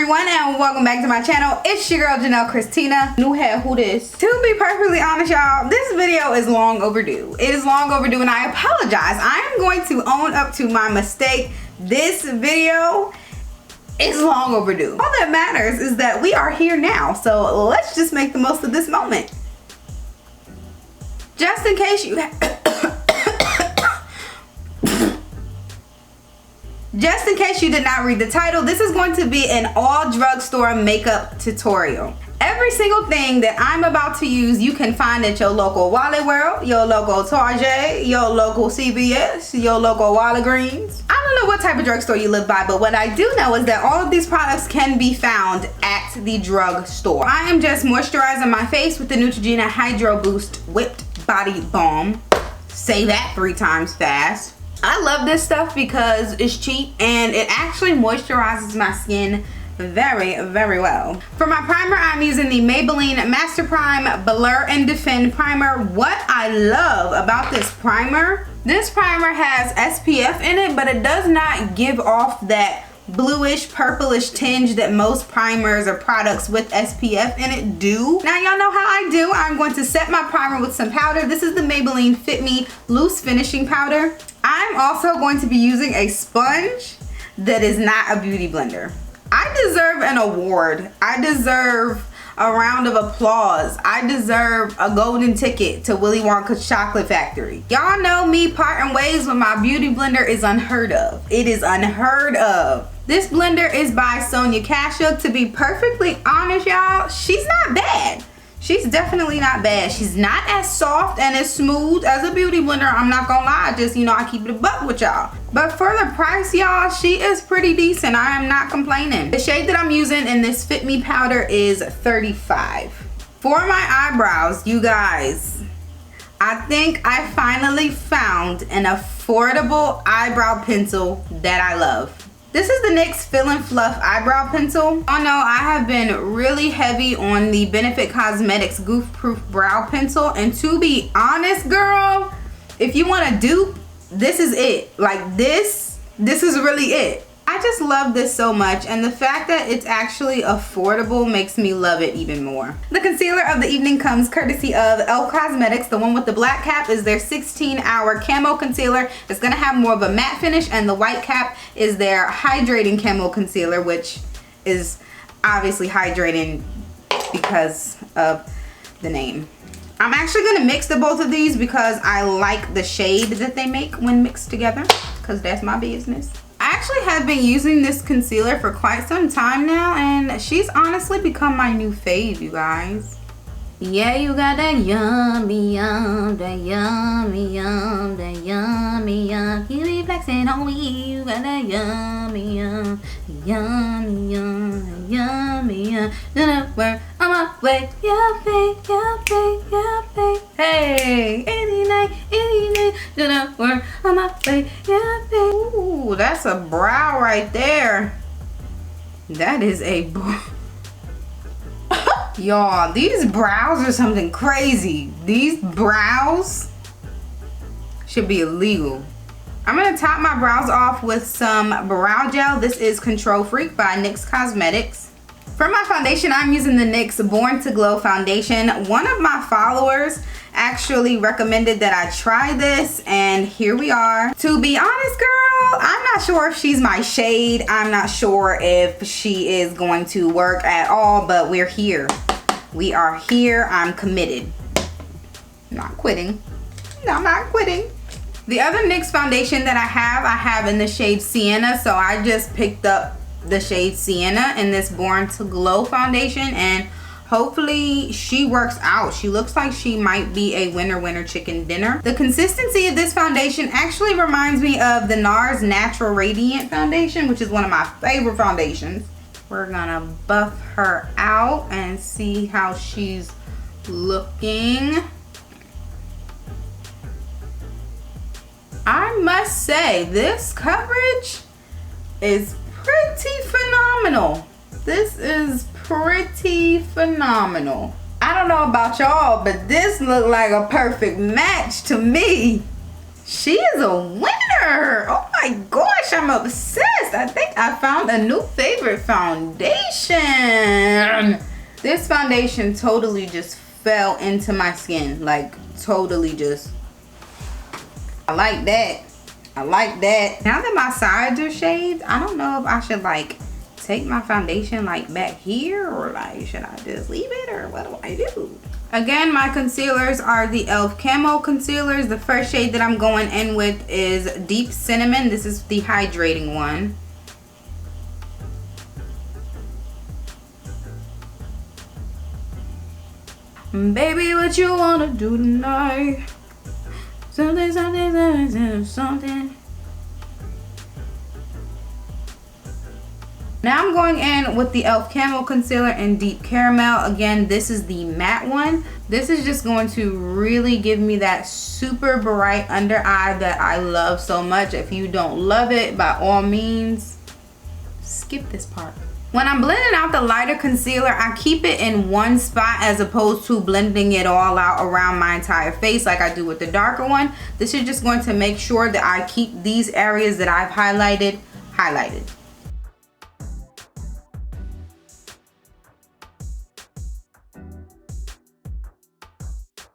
everyone, and welcome back to my channel. It's your girl Janelle Christina. New hair, who this? To be perfectly honest, y'all, this video is long overdue. It is long overdue and I apologize. I am going to own up to my mistake. This video is long overdue. All that matters is that we are here now, so let's just make the most of this moment. Just in case you Just in case you did not read the title, this is going to be an all drugstore makeup tutorial. Every single thing that I'm about to use, you can find at your local Wally World, your local Target, your local CVS, your local Walgreens. I don't know what type of drugstore you live by, but what I do know is that all of these products can be found at the drugstore. I am just moisturizing my face with the Neutrogena Hydro Boost Whipped Body Balm. Say that 3 times fast. I love this stuff because it's cheap and it actually moisturizes my skin very, very well. For my primer, I'm using the Maybelline Master Prime Blur and Defend Primer. What I love about this primer has SPF in it, but it does not give off that bluish purplish tinge that most primers or products with SPF in it do. Now y'all know how I do. I'm going to set my primer with some powder. This is the Maybelline Fit Me Loose Finishing Powder. I'm also going to be using a sponge that is not a beauty blender. I deserve an award. I deserve a round of applause. I deserve a golden ticket to Willy Wonka's Chocolate Factory. Y'all know me parting ways with my beauty blender is unheard of. It is unheard of. This blender is by Sonia Kashuk. To be perfectly honest, y'all, she's not bad. She's definitely not bad. She's not as soft and as smooth as a beauty blender. I'm not gonna lie, just, you know, I keep it a buck with y'all. But for the price, y'all, she is pretty decent. I am not complaining. The shade that I'm using in this Fit Me powder is 35. For my eyebrows, you guys, I think I finally found an affordable eyebrow pencil that I love. This is the NYX Fill and Fluff eyebrow pencil. I know I have been really heavy on the Benefit Cosmetics Goof Proof brow pencil, and to be honest, girl, if you want to dupe, this is it. Like this is really it. I just love this so much, and the fact that it's actually affordable makes me love it even more. The concealer of the evening comes courtesy of e.l.f. Cosmetics. The one with the black cap is their 16-hour camo concealer. It's gonna have more of a matte finish, and the white cap is their hydrating camo concealer, which is obviously hydrating because of the name. I'm actually gonna mix the both of these because I like the shade that they make when mixed together, because that's my business. I actually have been using this concealer for quite some time now, and she's honestly become my new fave, you guys. Yeah, you got that yummy yum, that yummy yum, that yummy yum. You be flexing on me, you got that yummy yum, yummy yum, yummy yum. Gonna work on my way, yeah, babe, yeah, babe, yeah, babe. Hey, any night, gonna work on my way, yeah, babe. Ooh, that's a brow right there. That is a y'all, these brows are something crazy. These brows should be illegal. I'm gonna top my brows off with some brow gel. This is Control Freak by NYX Cosmetics. For my foundation, I'm using the NYX Born to Glow foundation. One of my followers actually recommended that I try this, and here we are. To be honest, girl, I'm not sure if she's my shade. I'm not sure if she is going to work at all, but we're here. We are here. I'm committed. I'm not quitting. No, I'm not quitting. The other NYX foundation that I have in the shade Sienna, so I just picked up the shade Sienna in this Born to Glow foundation, and hopefully she works out. She looks like she might be a winner chicken dinner. The consistency of this foundation actually reminds me of the NARS Natural Radiant foundation, which is one of my favorite foundations. We're gonna buff her out and see how she's looking. I must say, this coverage is pretty phenomenal. This is pretty phenomenal. I don't know about y'all, but this looked like a perfect match to me. She is a winner. Oh my gosh, I'm obsessed. I think I found a new favorite foundation. This foundation totally just fell into my skin. Like, totally just. I like that. I like that. Now that my sides are shaved, I don't know if I should like take my foundation like back here, or like should I just leave it, or what do I do? Again, my concealers are the e.l.f. Camo concealers. The first shade that I'm going in with is Deep Cinnamon. This is the hydrating one. Baby, what you wanna do tonight? Something, something, something, something. Now I'm going in with the e.l.f. Camo Concealer in Deep Caramel. Again, this is the matte one. This is just going to really give me that super bright under eye that I love so much. If you don't love it, by all means, skip this part. When I'm blending out the lighter concealer, I keep it in one spot as opposed to blending it all out around my entire face like I do with the darker one. This is just going to make sure that I keep these areas that I've highlighted.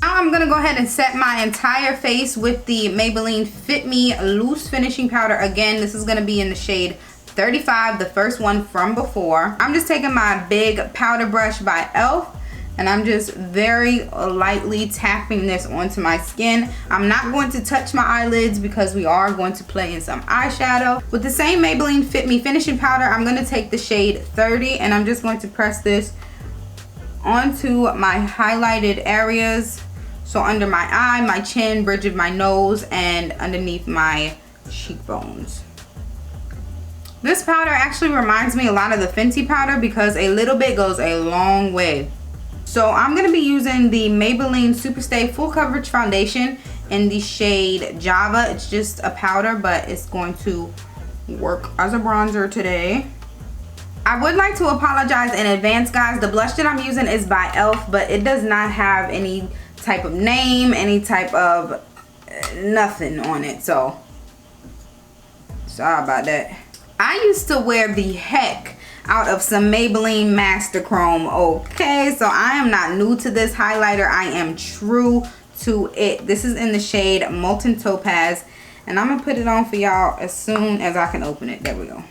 Now I'm gonna go ahead and set my entire face with the Maybelline Fit Me Loose Finishing Powder. Again, this is gonna be in the shade 35, the first one from before. I'm just taking my big powder brush by e.l.f. and I'm just very lightly tapping this onto my skin. I'm not going to touch my eyelids because we are going to play in some eyeshadow. With the same Maybelline Fit Me finishing powder, I'm gonna take the shade 30 and I'm just going to press this onto my highlighted areas. So under my eye, my chin, bridge of my nose, and underneath my cheekbones. This powder actually reminds me a lot of the Fenty powder because a little bit goes a long way. So I'm going to be using the Maybelline Superstay Full Coverage Foundation in the shade Java. It's just a powder, but it's going to work as a bronzer today. I would like to apologize in advance, guys. The blush that I'm using is by e.l.f., but it does not have any type of name, any type of nothing on it. So sorry about that. I used to wear the heck out of some Maybelline Master Chrome, okay? So I am not new to this highlighter. I am true to it. This is in the shade Molten Topaz, and I'm gonna put it on for y'all as soon as I can open it. There we go.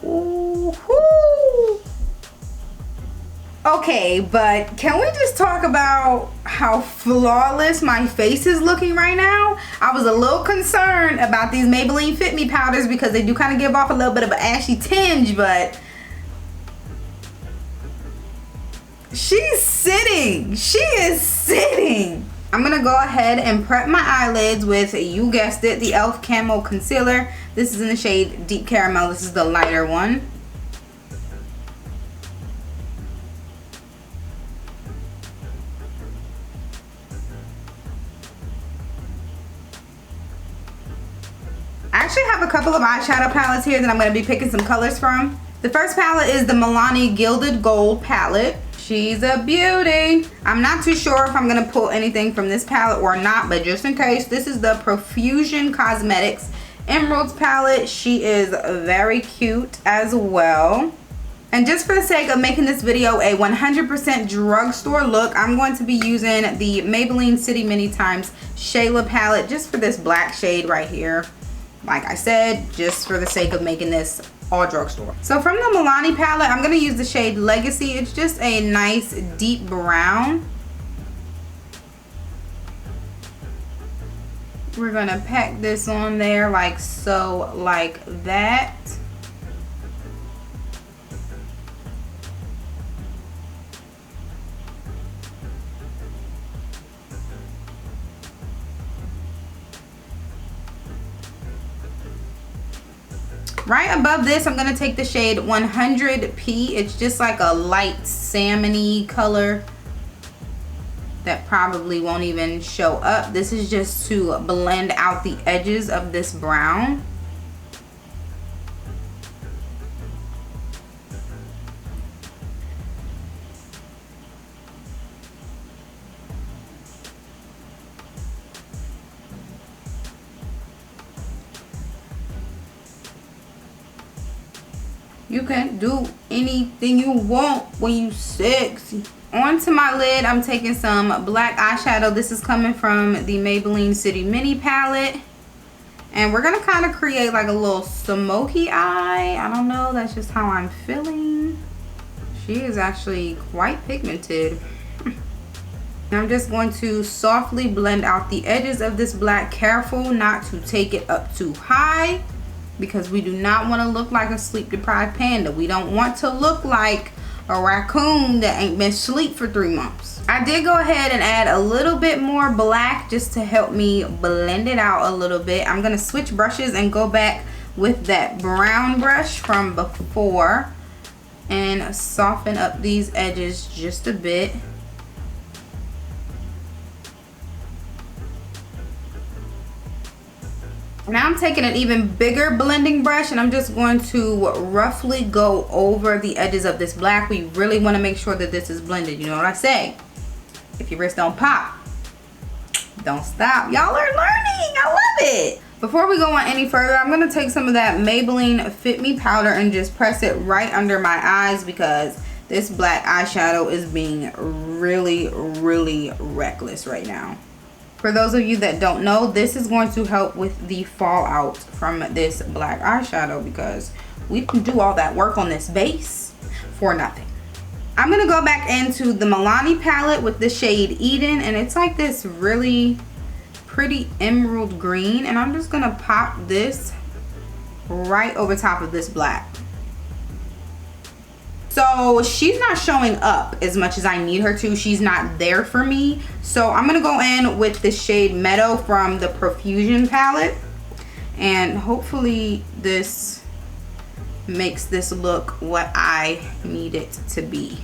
Ooh-hoo. Okay, but can we just talk about how flawless my face is looking right now? I was a little concerned about these Maybelline Fit Me powders because they do kind of give off a little bit of an ashy tinge, but she's sitting. She is sitting. I'm gonna go ahead and prep my eyelids with, you guessed it, the e.l.f. Camo Concealer. This is in the shade Deep Caramel. This is the lighter one. I actually have a couple of eyeshadow palettes here that I'm going to be picking some colors from. The first palette is the Milani Gilded Gold palette. She's a beauty. I'm not too sure if I'm going to pull anything from this palette or not, but just in case, this is the Profusion Cosmetics Emeralds palette. She is very cute as well. And just for the sake of making this video a 100% drugstore look, I'm going to be using the Maybelline City Many Times Shayla palette just for this black shade right here. Like I said, just for the sake of making this all drugstore. So from the Milani palette, I'm going to use the shade Legacy. It's just a nice deep brown. We're going to pack this on there like so, like that. Right above this, I'm going to take the shade 100P. It's just like a light salmony color that probably won't even show up. This is just to blend out the edges of this brown. You can do anything you want when you sexy. Onto my lid, I'm taking some black eyeshadow. This is coming from the Maybelline City Mini palette. And we're gonna kind of create like a little smoky eye. I don't know, that's just how I'm feeling. She is actually quite pigmented. I'm just going to softly blend out the edges of this black. Careful not to take it up too high, because we do not want to look like a sleep deprived panda. We don't want to look like a raccoon that ain't been asleep for 3 months. I did go ahead and add a little bit more black just to help me blend it out a little bit. I'm gonna switch brushes and go back with that brown brush from before and soften up these edges just a bit. Now I'm taking an even bigger blending brush and I'm just going to roughly go over the edges of this black. We really want to make sure that this is blended. You know what I say? If your wrist don't pop, don't stop. Y'all are learning. I love it. Before we go on any further, I'm going to take some of that Maybelline Fit Me powder and just press it right under my eyes, because this black eyeshadow is being really, really reckless right now. For those of you that don't know, this is going to help with the fallout from this black eyeshadow, because we can do all that work on this base for nothing. I'm going to go back into the Milani palette with the shade Eden, and it's like this really pretty emerald green, and I'm just going to pop this right over top of this black. So she's not showing up as much as I need her to. She's not there for me. So I'm gonna go in with the shade Meadow from the Profusion palette. And hopefully this makes this look what I need it to be.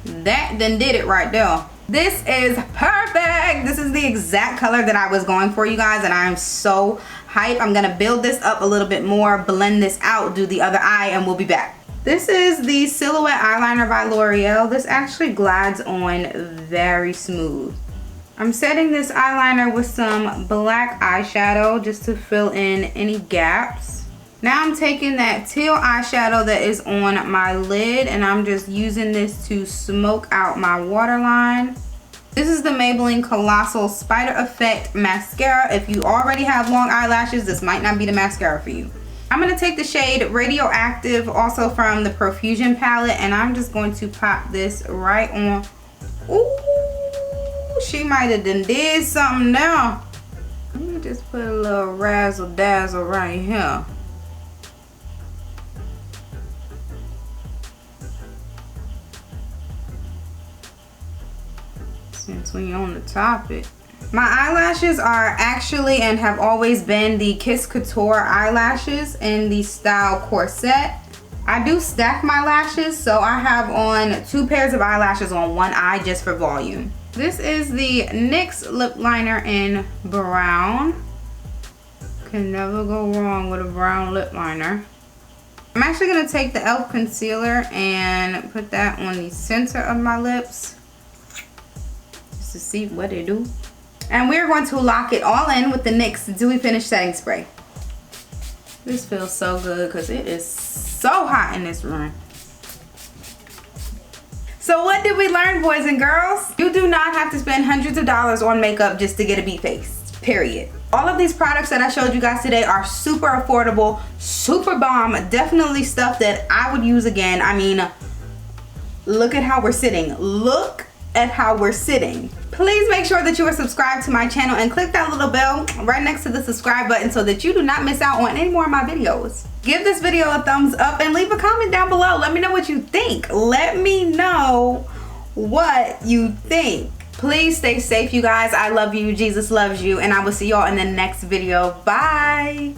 That then did it right there. This is perfect. This is the exact color that I was going for, you guys, and I'm so hyped. I'm gonna build this up a little bit more, blend this out, do the other eye, and we'll be back. This is the Silhouette Eyeliner by L'Oreal. This actually glides on very smooth. I'm setting this eyeliner with some black eyeshadow just to fill in any gaps. Now I'm taking that teal eyeshadow that is on my lid, and I'm just using this to smoke out my waterline. This is the Maybelline Colossal Spider Effect Mascara. If you already have long eyelashes, this might not be the mascara for you. I'm going to take the shade Radioactive, also from the Profusion palette, and I'm just going to pop this right on. Ooh, she might have done did something now. Let me just put a little razzle dazzle right here. Since we on the topic. My eyelashes are actually and have always been the Kiss Couture eyelashes in the style Corset. I do stack my lashes, so I have on 2 pairs of eyelashes on one eye just for volume. This is the NYX lip liner in brown. Can never go wrong with a brown lip liner. I'm actually going to take the e.l.f. concealer and put that on the center of my lips, to see what it do. And we're going to lock it all in with the NYX Dewy Finish Setting Spray. This feels so good because it is so hot in this room. So what did we learn, boys and girls? You do not have to spend hundreds of dollars on makeup just to get a beat face, period. All of these products that I showed you guys today are super affordable, super bomb, definitely stuff that I would use again. I mean, look at how we're sitting. Look at how we're sitting. Please make sure that you are subscribed to my channel and click that little bell right next to the subscribe button so that you do not miss out on any more of my videos. Give this video a thumbs up and leave a comment down below. Let me know what you think. Let me know what you think. Please stay safe, you guys. I love you. Jesus loves you. And I will see y'all in the next video. Bye.